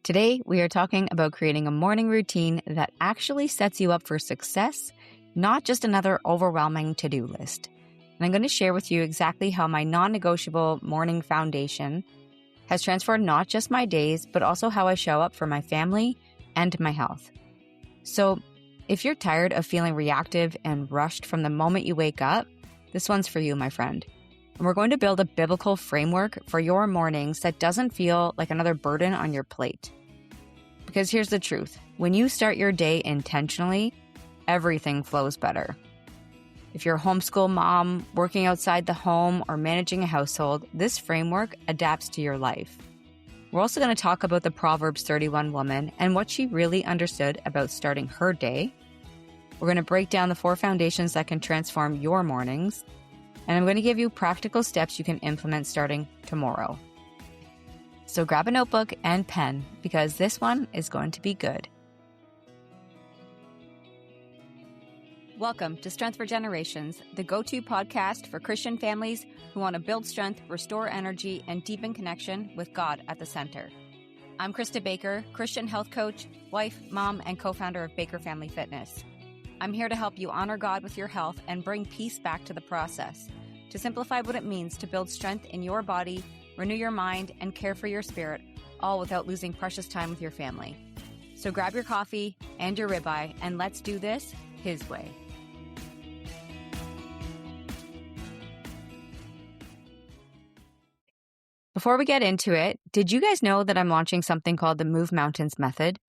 Today, we are talking about creating a morning routine that actually sets you up for success, not just another overwhelming to-do list. And I'm going to share with you exactly how my non-negotiable morning foundation has transformed not just my days, but also how I show up for my family and my health. So if you're tired of feeling reactive and rushed from the moment you wake up, this one's for you, my friend. And we're going to build a biblical framework for your mornings that doesn't feel like another burden on your plate. Because here's the truth. When you start your day intentionally, everything flows better. If you're a homeschool mom, working outside the home, or managing a household, this framework adapts to your life. We're also going to talk about the Proverbs 31 woman and what she really understood about starting her day. We're going to break down the 4 foundations that can transform your mornings. And I'm going to give you practical steps you can implement starting tomorrow. So grab a notebook and pen because this one is going to be good. Welcome to Strength for Generations, the go-to podcast for Christian families who want to build strength, restore energy, and deepen connection with God at the center. I'm Krista Baker, Christian health coach, wife, mom, and co-founder of Baker Family Fitness. I'm here to help you honor God with your health and bring peace back to the process, to simplify what it means to build strength in your body, renew your mind, and care for your spirit, all without losing precious time with your family. So grab your coffee and your ribeye, and let's do this His way. Before we get into it, did you guys know that I'm launching something called the Move Mountains Method?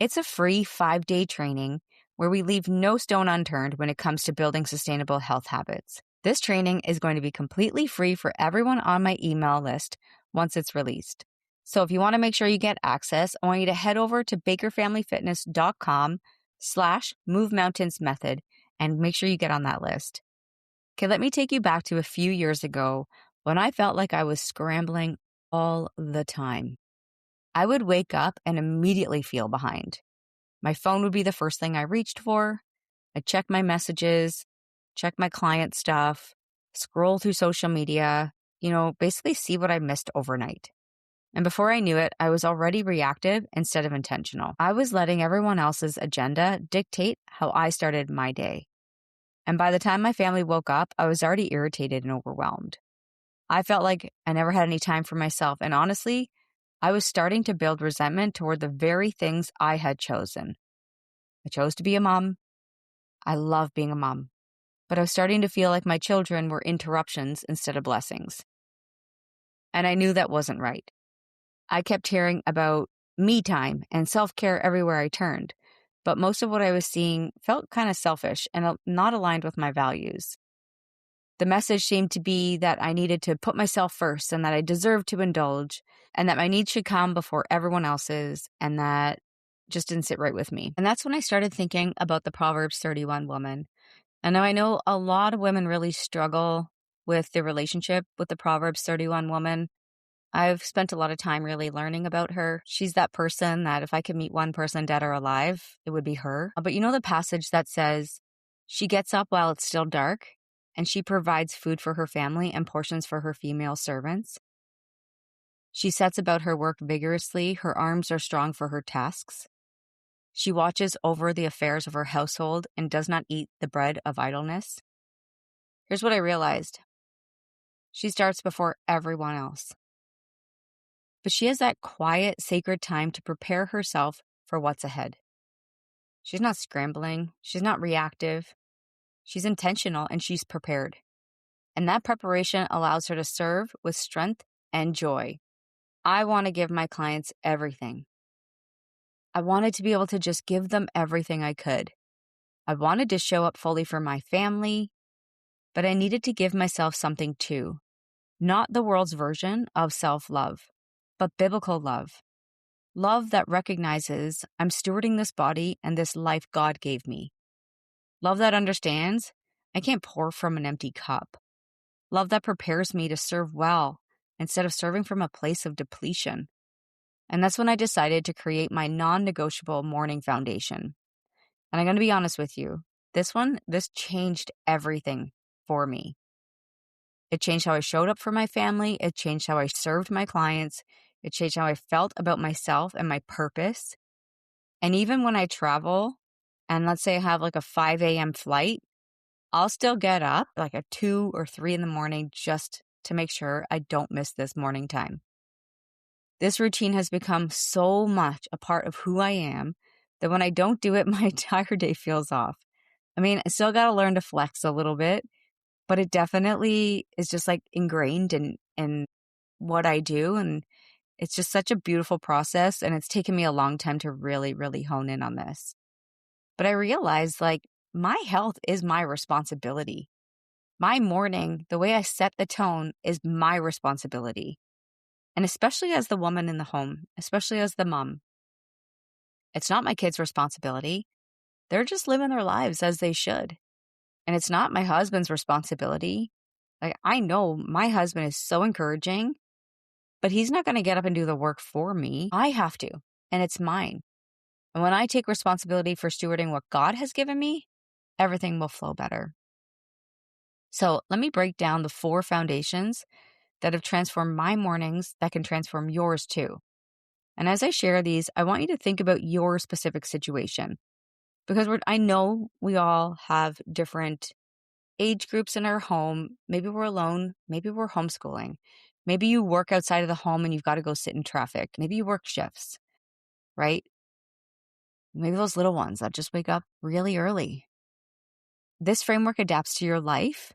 It's a free 5-day training where we leave no stone unturned when it comes to building sustainable health habits. This training is going to be completely free for everyone on my email list once it's released. So if you want to make sure you get access, I want you to head over to bakerfamilyfitness.com/movemountains-method and make sure you get on that list. Okay, let me take you back to a few years ago when I felt like I was scrambling all the time. I would wake up and immediately feel behind. My phone would be the first thing I reached for. I'd check my messages, check my client stuff, scroll through social media, basically see what I missed overnight. And before I knew it, I was already reactive instead of intentional. I was letting everyone else's agenda dictate how I started my day. And by the time my family woke up, I was already irritated and overwhelmed. I felt like I never had any time for myself. And honestly, I was starting to build resentment toward the very things I had chosen. I chose to be a mom. I love being a mom. But I was starting to feel like my children were interruptions instead of blessings. And I knew that wasn't right. I kept hearing about me time and self-care everywhere I turned. But most of what I was seeing felt kind of selfish and not aligned with my values. The message seemed to be that I needed to put myself first and that I deserved to indulge and that my needs should come before everyone else's, and that just didn't sit right with me. And that's when I started thinking about the Proverbs 31 woman. And now I know a lot of women really struggle with the relationship with the Proverbs 31 woman. I've spent a lot of time really learning about her. She's that person that if I could meet one person dead or alive, it would be her. But you know the passage that says, she gets up while it's still dark, and she provides food for her family and portions for her female servants. She sets about her work vigorously. Her arms are strong for her tasks. She watches over the affairs of her household and does not eat the bread of idleness. Here's what I realized. She starts before everyone else. But she has that quiet, sacred time to prepare herself for what's ahead. She's not scrambling. She's not reactive. She's intentional and she's prepared. And that preparation allows her to serve with strength and joy. I want to give my clients everything. I wanted to be able to just give them everything I could. I wanted to show up fully for my family, but I needed to give myself something too. Not the world's version of self-love, but biblical love. Love that recognizes I'm stewarding this body and this life God gave me. Love that understands I can't pour from an empty cup. Love that prepares me to serve well instead of serving from a place of depletion. And that's when I decided to create my non-negotiable morning foundation. And I'm going to be honest with you. This changed everything for me. It changed how I showed up for my family. It changed how I served my clients. It changed how I felt about myself and my purpose. And even when I travel, and let's say I have like a 5 a.m. flight, I'll still get up like at 2 or 3 in the morning just to make sure I don't miss this morning time. This routine has become so much a part of who I am that when I don't do it, my entire day feels off. I mean, I still got to learn to flex a little bit, but it definitely is just like ingrained in what I do. And it's just such a beautiful process. And it's taken me a long time to really, really hone in on this. But I realized like my health is my responsibility. My morning, the way I set the tone is my responsibility. And especially as the woman in the home, especially as the mom, it's not my kids' responsibility. They're just living their lives as they should. And it's not my husband's responsibility. Like, I know my husband is so encouraging, but he's not going to get up and do the work for me. I have to, and it's mine. And when I take responsibility for stewarding what God has given me, everything will flow better. So let me break down the 4 foundations that have transformed my mornings that can transform yours too. And as I share these, I want you to think about your specific situation because I know we all have different age groups in our home. Maybe we're alone. Maybe we're homeschooling. Maybe you work outside of the home and you've got to go sit in traffic. Maybe you work shifts, right? Maybe those little ones that just wake up really early. This framework adapts to your life,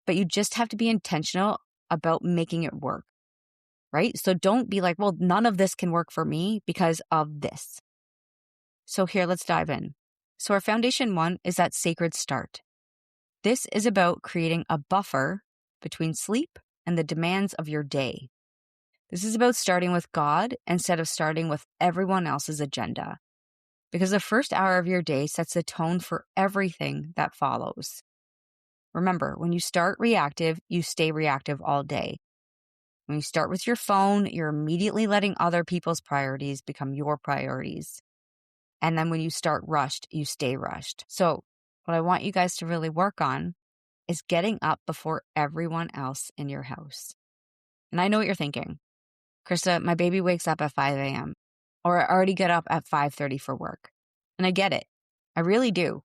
but you just have to be intentional about making it work, right? So don't be like, well, none of this can work for me because of this. So here, let's dive in. So our foundation 1 is that sacred start. This is about creating a buffer between sleep and the demands of your day. This is about starting with God instead of starting with everyone else's agenda. Because the first hour of your day sets the tone for everything that follows. Remember, when you start reactive, you stay reactive all day. When you start with your phone, you're immediately letting other people's priorities become your priorities. And then when you start rushed, you stay rushed. So what I want you guys to really work on is getting up before everyone else in your house. And I know what you're thinking. Krista, my baby wakes up at 5 a.m. or I already get up at 5:30 for work. And I get it. I really do.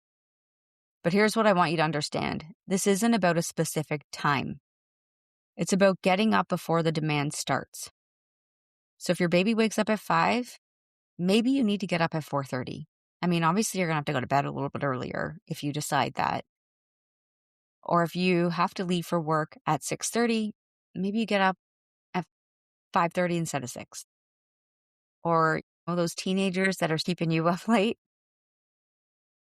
But here's what I want you to understand. This isn't about a specific time. It's about getting up before the demand starts. So if your baby wakes up at 5, maybe you need to get up at 4:30. I mean, obviously you're going to have to go to bed a little bit earlier if you decide that. Or if you have to leave for work at 6:30, maybe you get up at 5:30 instead of 6. Or those teenagers that are keeping you up late,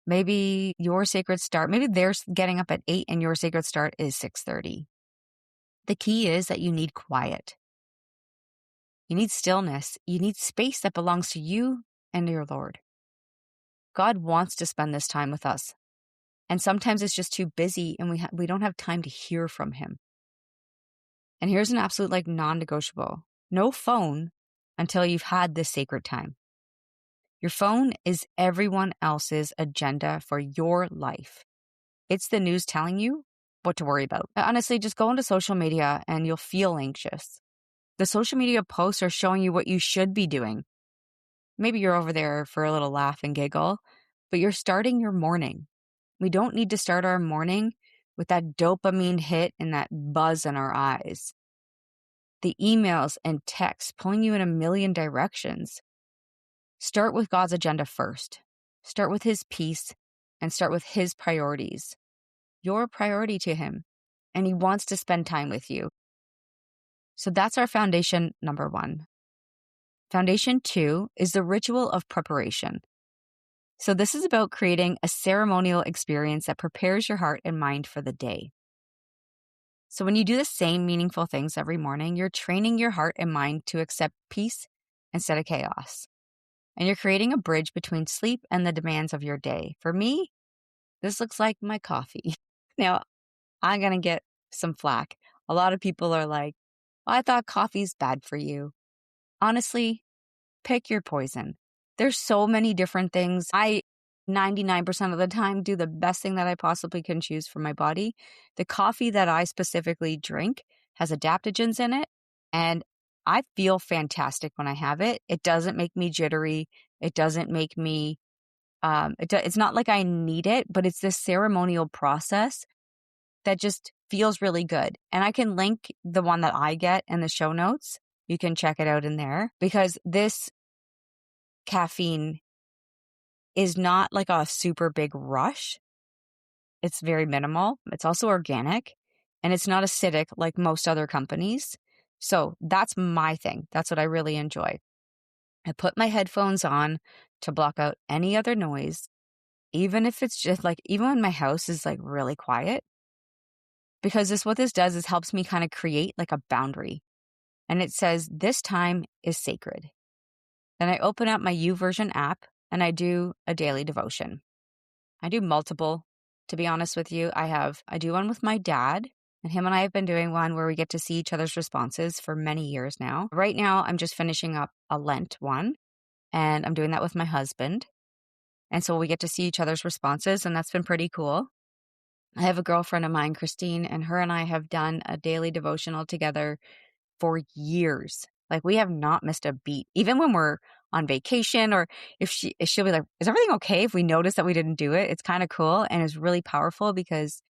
maybe your sacred start, maybe they're getting up at 8 and your sacred start is 6:30. The key is that you need quiet. You need stillness. You need space that belongs to you and to your Lord. God wants to spend this time with us. And sometimes it's just too busy and we don't have time to hear from him. And here's an absolute non-negotiable. No phone until you've had this sacred time. Your phone is everyone else's agenda for your life. It's the news telling you what to worry about. Honestly, just go into social media and you'll feel anxious. The social media posts are showing you what you should be doing. Maybe you're over there for a little laugh and giggle, but you're starting your morning. We don't need to start our morning with that dopamine hit and that buzz in our eyes. The emails and texts pulling you in a million directions. Start with God's agenda first. Start with his peace and start with his priorities. You're a priority to him, and he wants to spend time with you. So that's our foundation number 1. Foundation 2 is the ritual of preparation. So this is about creating a ceremonial experience that prepares your heart and mind for the day. So when you do the same meaningful things every morning, you're training your heart and mind to accept peace instead of chaos. And you're creating a bridge between sleep and the demands of your day. For me, this looks like my coffee. Now, I'm going to get some flack. A lot of people are like, well, I thought coffee's bad for you. Honestly, pick your poison. There's so many different things. I 99% of the time do the best thing that I possibly can choose for my body. The coffee that I specifically drink has adaptogens in it, and I feel fantastic when I have it. It doesn't make me jittery. It doesn't make me, it's not like I need it, but it's this ceremonial process that just feels really good. And I can link the one that I get in the show notes. You can check it out in there because this caffeine is not like a super big rush. It's very minimal. It's also organic and it's not acidic like most other companies. So that's my thing. That's what I really enjoy. I put my headphones on to block out any other noise, even if it's just like, even when my house is like really quiet, because what this does is helps me kind of create like a boundary. And it says, this time is sacred. Then I open up my YouVersion app and I do a daily devotion. I do multiple, to be honest with you. I do one with my dad, and him and I have been doing one where we get to see each other's responses for many years now. Right now, I'm just finishing up a Lent one, and I'm doing that with my husband. And so we get to see each other's responses, and that's been pretty cool. I have a girlfriend of mine, Christine, and her and I have done a daily devotional together for years. Like, we have not missed a beat, even when we're on vacation, or if she'll be like, is everything okay if we notice that we didn't do it? It's kind of cool. And it's really powerful because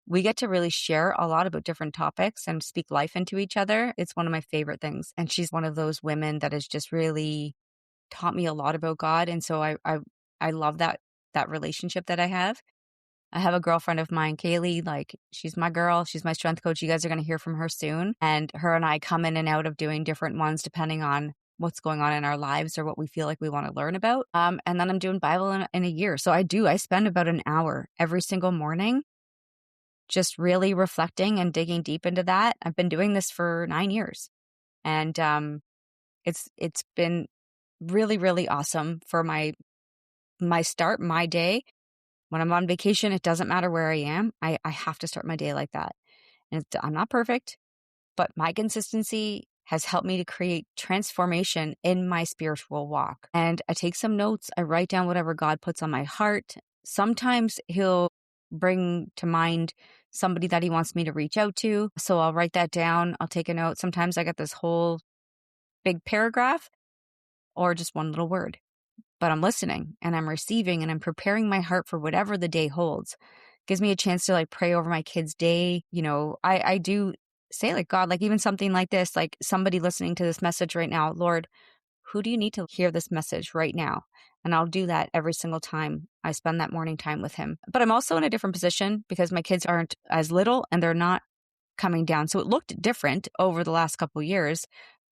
we get to really share a lot about different topics and speak life into each other. It's one of my favorite things. And she's one of those women that has just really taught me a lot about God. And so I love that relationship that I have. I have a girlfriend of mine, Kaylee, like, she's my girl. She's my strength coach. You guys are going to hear from her soon. And her and I come in and out of doing different ones depending on what's going on in our lives or what we feel like we want to learn about. And then I'm doing Bible in a year. So I spend about an hour every single morning just really reflecting and digging deep into that. I've been doing this for 9 years. And it's been really, really awesome for my start, my day. When I'm on vacation, it doesn't matter where I am. I have to start my day like that. And I'm not perfect, but my consistency has helped me to create transformation in my spiritual walk. And I take some notes. I write down whatever God puts on my heart. Sometimes he'll bring to mind somebody that he wants me to reach out to. So I'll write that down. I'll take a note. Sometimes I get this whole big paragraph or just one little word. But I'm listening and I'm receiving and I'm preparing my heart for whatever the day holds. Gives me a chance to like pray over my kids' day. You know, I do say like, God, like even something like this, like somebody listening to this message right now, Lord, who do you need to hear this message right now? And I'll do that every single time I spend that morning time with him. But I'm also in a different position because my kids aren't as little and they're not coming down. So it looked different over the last couple of years,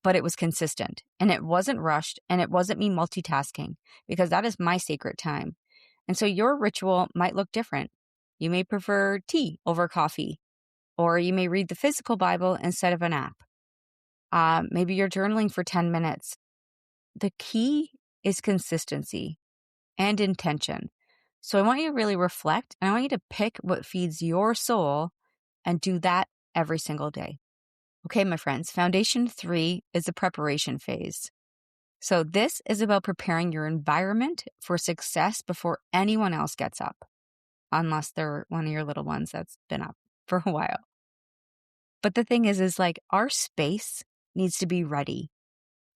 but it was consistent and it wasn't rushed and it wasn't me multitasking because that is my sacred time. And so your ritual might look different. You may prefer tea over coffee, or you may read the physical Bible instead of an app. Maybe you're journaling for 10 minutes. The key is consistency and intention. So I want you to really reflect and I want you to pick what feeds your soul and do that every single day. Okay, my friends, foundation 3 is the preparation phase. So this is about preparing your environment for success before anyone else gets up, unless they're one of your little ones that's been up for a while. But the thing is like our space needs to be ready.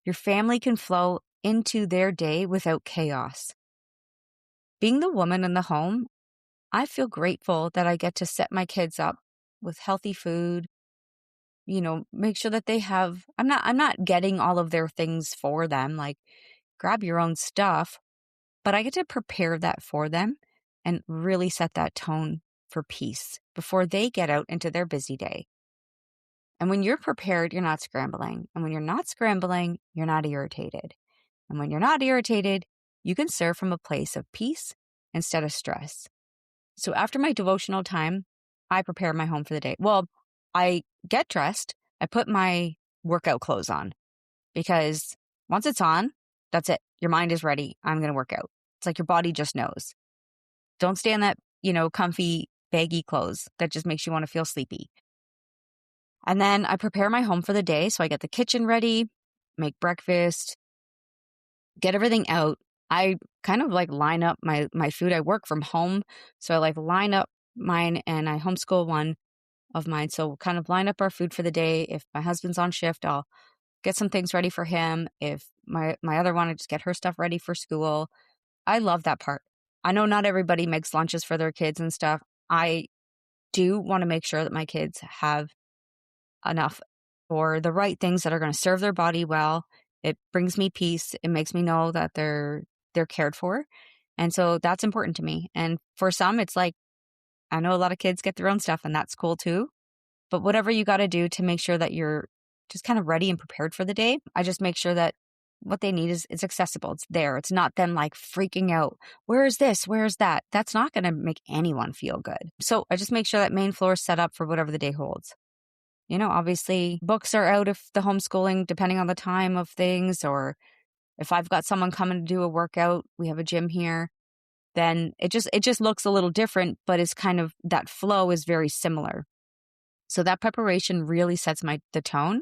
Your family can flow into their day without chaos. Being the woman in the home, I feel grateful that I get to set my kids up with healthy food, you know, make sure that they have, I'm not getting all of their things for them, like grab your own stuff, but I get to prepare that for them and really set that tone for peace before they get out into their busy day. And when you're prepared, you're not scrambling. And when you're not scrambling, you're not irritated. And when you're not irritated, you can serve from a place of peace instead of stress. So after my devotional time, I prepare my home for the day. Well, I get dressed. I put my workout clothes on because once it's on, that's it. Your mind is ready. I'm going to work out. It's like your body just knows. Don't stay in that, comfy, baggy clothes that just makes you want to feel sleepy. And then I prepare my home for the day. So I get the kitchen ready, make breakfast, get everything out. I kind of like line up my food. I work from home. So I like line up mine and I homeschool one of mine. So we'll kind of line up our food for the day. If my husband's on shift, I'll get some things ready for him. If my other one, I just get her stuff ready for school. I love that part. I know not everybody makes lunches for their kids and stuff. I do want to make sure that my kids have enough or the right things that are going to serve their body well. It brings me peace. It makes me know that they're cared for. And so that's important to me. And for some, it's like, I know a lot of kids get their own stuff and that's cool too. But whatever you got to do to make sure that you're just kind of ready and prepared for the day, I just make sure that what they need is it's accessible. It's there. It's not them like freaking out. Where is this? Where is that? That's not going to make anyone feel good. So I just make sure that main floor is set up for whatever the day holds. Obviously books are out if the homeschooling, depending on the time of things, or if I've got someone coming to do a workout, we have a gym here, then it just looks a little different, but it's kind of that flow is very similar. So that preparation really sets the tone,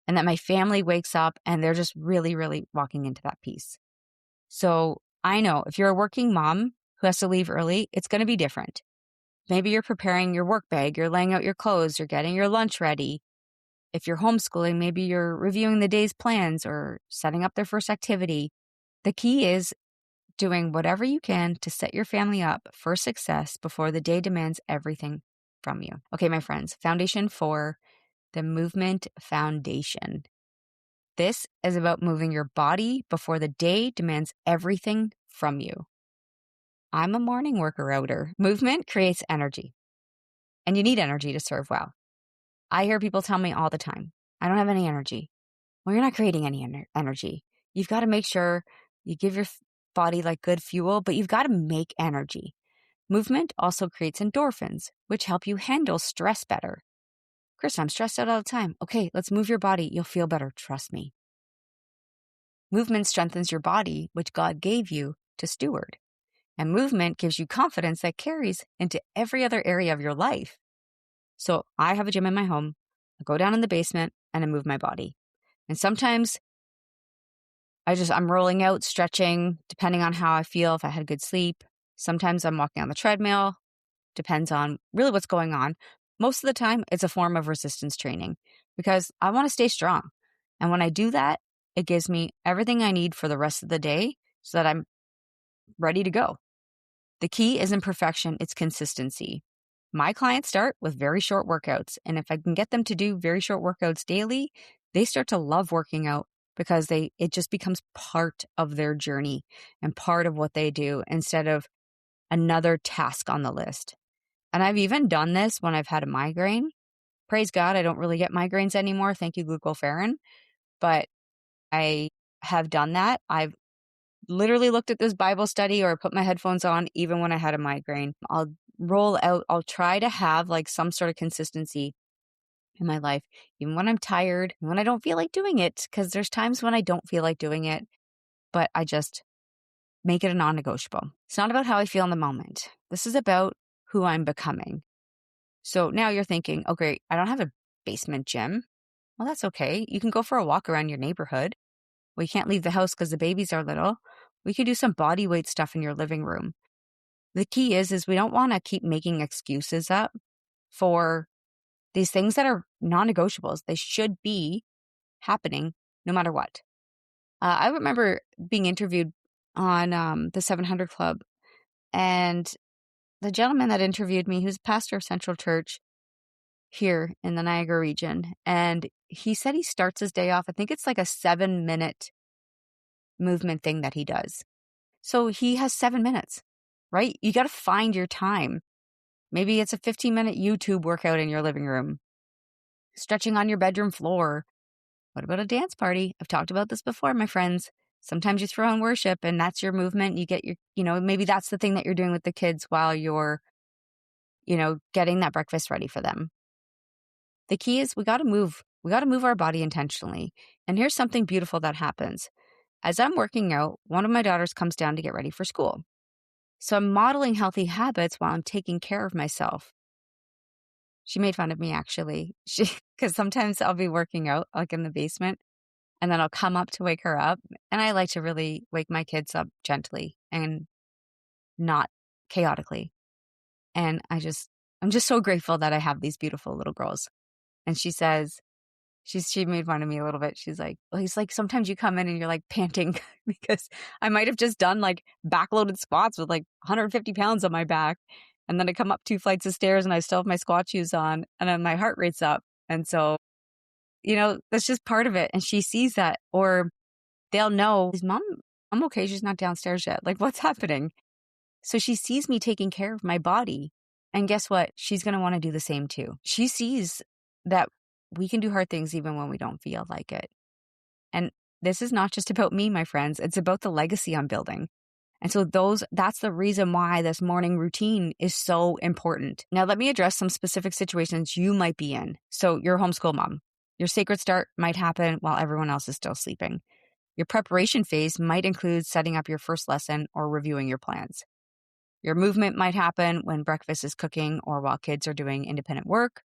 and that my family wakes up and they're just really, really walking into that piece. So I know if you're a working mom who has to leave early, it's going to be different. Maybe you're preparing your work bag, you're laying out your clothes, you're getting your lunch ready. If you're homeschooling, maybe you're reviewing the day's plans or setting up their first activity. The key is doing whatever you can to set your family up for success before the day demands everything from you. Okay, my friends, foundation 4, the movement foundation. This is about moving your body before the day demands everything from you. I'm a morning worker-outer. Movement creates energy, and you need energy to serve well. I hear people tell me all the time, I don't have any energy. Well, you're not creating any energy. You've got to make sure you give your body like good fuel, but you've got to make energy. Movement also creates endorphins, which help you handle stress better. Kristen, I'm stressed out all the time. Okay, let's move your body. You'll feel better. Trust me. Movement strengthens your body, which God gave you to steward. And movement gives you confidence that carries into every other area of your life. So I have a gym in my home. I go down in the basement and I move my body. And sometimes I'm rolling out, stretching, depending on how I feel, if I had good sleep. Sometimes I'm walking on the treadmill. Depends on really what's going on. Most of the time, it's a form of resistance training because I want to stay strong. And when I do that, it gives me everything I need for the rest of the day so that I'm ready to go. The key isn't perfection, it's consistency. My clients start with very short workouts, and if I can get them to do very short workouts daily, they start to love working out because it just becomes part of their journey and part of what they do instead of another task on the list. And I've even done this when I've had a migraine. Praise God, I don't really get migraines anymore. Thank you, glucoferrin. But I have done that. I've literally looked at this Bible study or put my headphones on even when I had a migraine. I'll roll out. I'll try to have like some sort of consistency in my life, even when I'm tired, when I don't feel like doing it, because there's times when I don't feel like doing it, but I just make it a non-negotiable. It's not about how I feel in the moment. This is about who I'm becoming. So now you're thinking, okay, I don't have a basement gym. Well, that's okay. You can go for a walk around your neighborhood. We can't leave the house because the babies are little. We could do some body weight stuff in your living room. The key is we don't want to keep making excuses up for these things that are non-negotiables. They should be happening no matter what. I remember being interviewed on the 700 Club, and the gentleman that interviewed me, who's pastor of Central Church here in the Niagara region, and he said he starts his day off, I think it's like a 7-minute movement thing that he does. So he has 7 minutes, right? You got to find your time. Maybe it's a 15-minute YouTube workout in your living room, stretching on your bedroom floor. What about a dance party? I've talked about this before, my friends. Sometimes you throw in worship and that's your movement. You get maybe that's the thing that you're doing with the kids while you're, getting that breakfast ready for them. The key is we got to move. We got to move our body intentionally. And here's something beautiful that happens. As I'm working out, one of my daughters comes down to get ready for school. So I'm modeling healthy habits while I'm taking care of myself. She made fun of me, actually, because sometimes I'll be working out like in the basement and then I'll come up to wake her up. And I like to really wake my kids up gently and not chaotically. And I'm just so grateful that I have these beautiful little girls. And she says, She made fun of me a little bit. She's like, well, he's like, sometimes you come in and you're like panting because I might have just done like backloaded squats with like 150 pounds on my back. And then I come up 2 flights of stairs and I still have my squat shoes on and then my heart rate's up. And so, that's just part of it. And she sees that, or they'll know, is mom, I'm okay. She's not downstairs yet. Like, what's happening? So she sees me taking care of my body. And guess what? She's going to want to do the same too. She sees that we can do hard things even when we don't feel like it. And this is not just about me, my friends. It's about the legacy I'm building. And so that's the reason why this morning routine is so important. Now, let me address some specific situations you might be in. So you're a homeschool mom. Your sacred start might happen while everyone else is still sleeping. Your preparation phase might include setting up your first lesson or reviewing your plans. Your movement might happen when breakfast is cooking or while kids are doing independent work.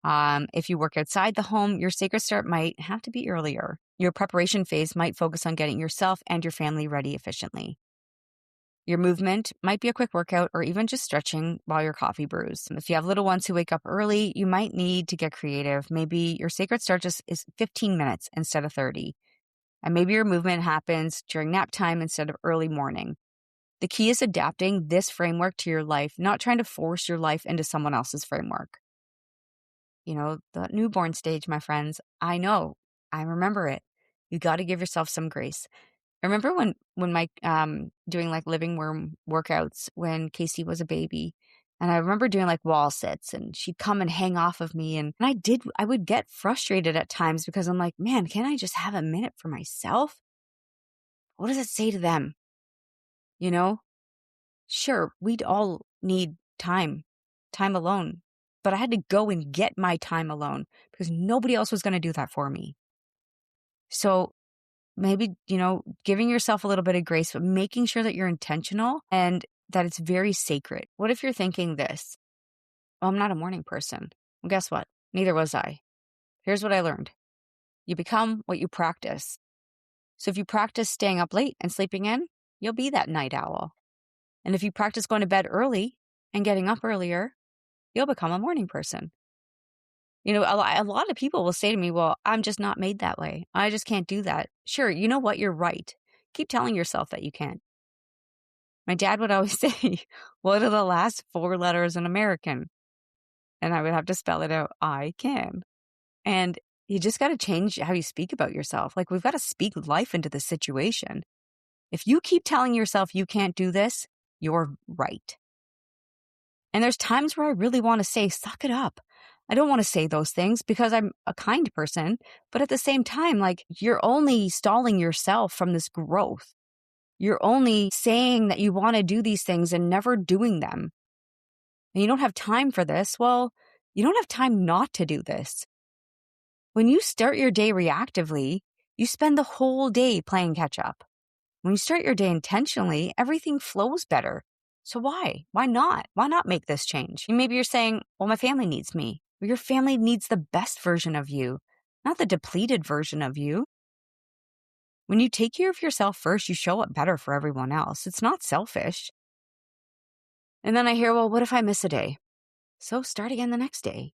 If you work outside the home, your sacred start might have to be earlier. Your preparation phase might focus on getting yourself and your family ready efficiently. Your movement might be a quick workout or even just stretching while your coffee brews. If you have little ones who wake up early, you might need to get creative. Maybe your sacred start just is 15 minutes instead of 30. And maybe your movement happens during nap time instead of early morning. The key is adapting this framework to your life, not trying to force your life into someone else's framework. The newborn stage, my friends, I know, I remember it. You got to give yourself some grace. I remember when my doing like living room workouts when Casey was a baby, and I remember doing like wall sits, and she'd come and hang off of me, and I would get frustrated at times because I'm like, man, can I just have a minute for myself? What does it say to them? Sure, we'd all need time alone, but I had to go and get my time alone because nobody else was going to do that for me. So maybe, giving yourself a little bit of grace, but making sure that you're intentional and that it's very sacred. What if you're thinking this? Well, I'm not a morning person. Well, guess what? Neither was I. Here's what I learned. You become what you practice. So if you practice staying up late and sleeping in, you'll be that night owl. And if you practice going to bed early and getting up earlier, you'll become a morning person. A lot of people will say to me, well, I'm just not made that way. I just can't do that. Sure, you know what? You're right. Keep telling yourself that you can't. My dad would always say, what are the last 4 letters in American? And I would have to spell it out. I can. And you just got to change how you speak about yourself. Like, we've got to speak life into the situation. If you keep telling yourself you can't do this, you're right. And there's times where I really want to say, suck it up. I don't want to say those things because I'm a kind person. But at the same time, like, you're only stalling yourself from this growth. You're only saying that you want to do these things and never doing them. And you don't have time for this. Well, you don't have time not to do this. When you start your day reactively, you spend the whole day playing catch up. When you start your day intentionally, everything flows better. So why? Why not? Why not make this change? And maybe you're saying, well, my family needs me. Well, your family needs the best version of you, not the depleted version of you. When you take care of yourself first, you show up better for everyone else. It's not selfish. And then I hear, well, what if I miss a day? So start again the next day.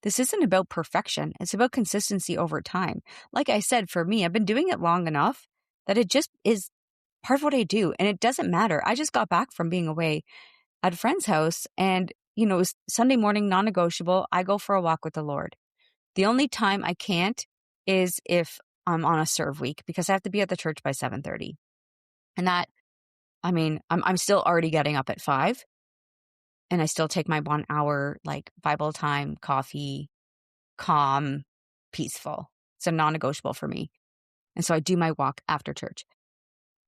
This isn't about perfection. It's about consistency over time. Like I said, for me, I've been doing it long enough that it just is part of what I do. And it doesn't matter. I just got back from being away at a friend's house and, it was Sunday morning, non-negotiable. I go for a walk with the Lord. The only time I can't is if I'm on a serve week because I have to be at the church by 7:30. And that, I'm still already getting up at 5. And I still take my 1 hour, Bible time, coffee, calm, peaceful. It's a non-negotiable for me. And so I do my walk after church.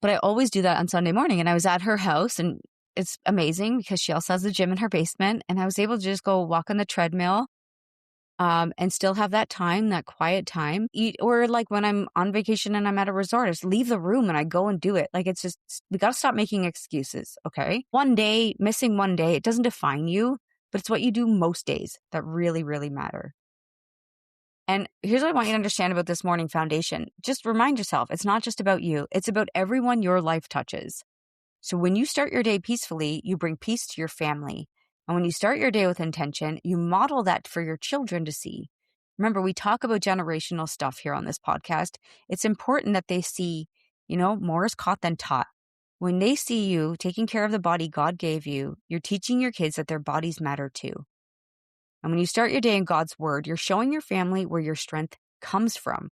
But I always do that on Sunday morning. And I was at her house and it's amazing because she also has a gym in her basement. And I was able to just go walk on the treadmill and still have that time, that quiet time. Or when I'm on vacation and I'm at a resort, I just leave the room and I go and do it. It's just, we got to stop making excuses, okay? Missing one day, it doesn't define you, but it's what you do most days that really, really matter. And here's what I want you to understand about this morning foundation. Just remind yourself, it's not just about you. It's about everyone your life touches. So when you start your day peacefully, you bring peace to your family. And when you start your day with intention, you model that for your children to see. Remember, we talk about generational stuff here on this podcast. It's important that they see, more is caught than taught. When they see you taking care of the body God gave you, you're teaching your kids that their bodies matter too. And when you start your day in God's word, you're showing your family where your strength comes from.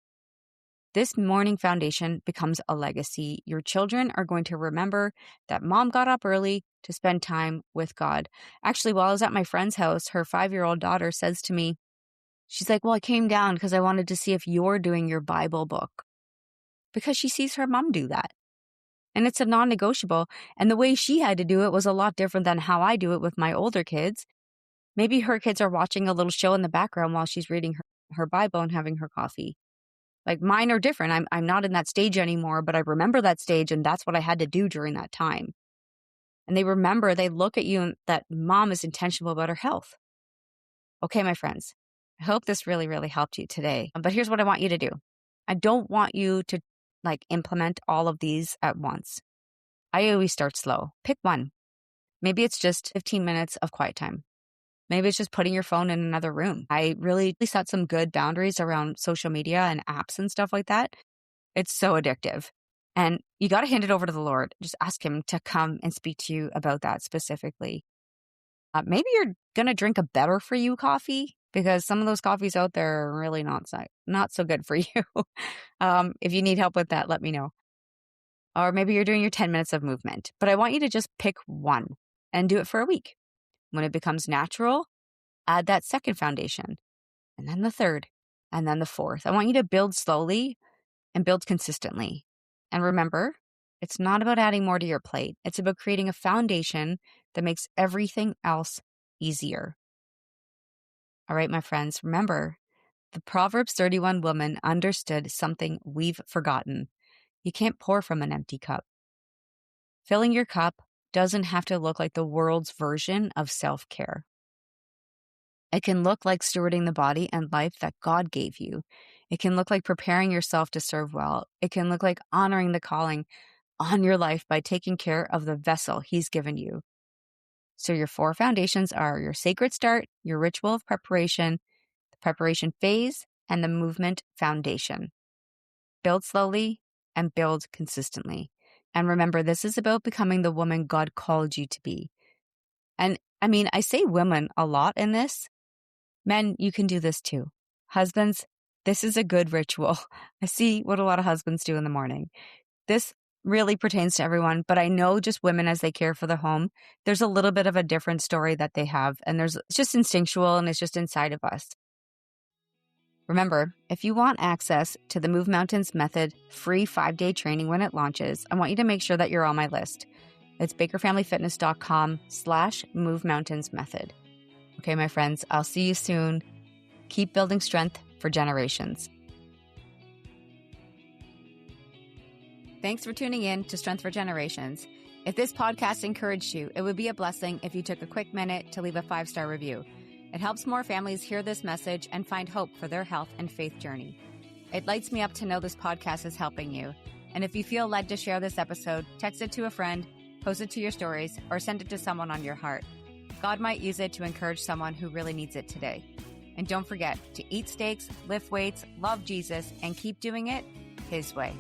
This morning foundation becomes a legacy. Your children are going to remember that mom got up early to spend time with God. Actually, while I was at my friend's house, her 5-year-old daughter says to me, she's like, well, I came down because I wanted to see if you're doing your Bible book. Because she sees her mom do that. And it's a non-negotiable. And the way she had to do it was a lot different than how I do it with my older kids. Maybe her kids are watching a little show in the background while she's reading her Bible and having her coffee. Like mine are different. I'm not in that stage anymore, but I remember that stage and that's what I had to do during that time. And they remember, they look at you and that mom is intentional about her health. Okay, my friends, I hope this really, really helped you today. But here's what I want you to do. I don't want you to implement all of these at once. I always start slow. Pick one. Maybe it's just 15 minutes of quiet time. Maybe it's just putting your phone in another room. I really set some good boundaries around social media and apps and stuff like that. It's so addictive. And you got to hand it over to the Lord. Just ask him to come and speak to you about that specifically. Maybe you're going to drink a better for you coffee because some of those coffees out there are really not so good for you. If you need help with that, let me know. Or maybe you're doing your 10 minutes of movement. But I want you to just pick one and do it for a week. When it becomes natural, add that second foundation, and then the third, and then the fourth. I want you to build slowly and build consistently. And remember, it's not about adding more to your plate. It's about creating a foundation that makes everything else easier. All right, my friends, remember, the Proverbs 31 woman understood something we've forgotten. You can't pour from an empty cup. Filling your cup doesn't have to look like the world's version of self-care. It can look like stewarding the body and life that God gave you. It can look like preparing yourself to serve well. It can look like honoring the calling on your life by taking care of the vessel He's given you. So your 4 foundations are your sacred start, your ritual of preparation, the preparation phase, and the movement foundation. Build slowly and build consistently. And remember, this is about becoming the woman God called you to be. And I say women a lot in this. Men, you can do this too. Husbands, this is a good ritual. I see what a lot of husbands do in the morning. This really pertains to everyone, but I know just women as they care for the home, there's a little bit of a different story that they have. And it's just instinctual and it's just inside of us. Remember, if you want access to the Move Mountains Method free 5-day training when it launches, I want you to make sure that you're on my list. It's bakerfamilyfitness.com/movemountains-method. Okay, my friends, I'll see you soon. Keep building strength for generations. Thanks for tuning in to Strength for Generations. If this podcast encouraged you, it would be a blessing if you took a quick minute to leave a 5-star review. It helps more families hear this message and find hope for their health and faith journey. It lights me up to know this podcast is helping you. And if you feel led to share this episode, text it to a friend, post it to your stories, or send it to someone on your heart. God might use it to encourage someone who really needs it today. And don't forget to eat steaks, lift weights, love Jesus, and keep doing it His way.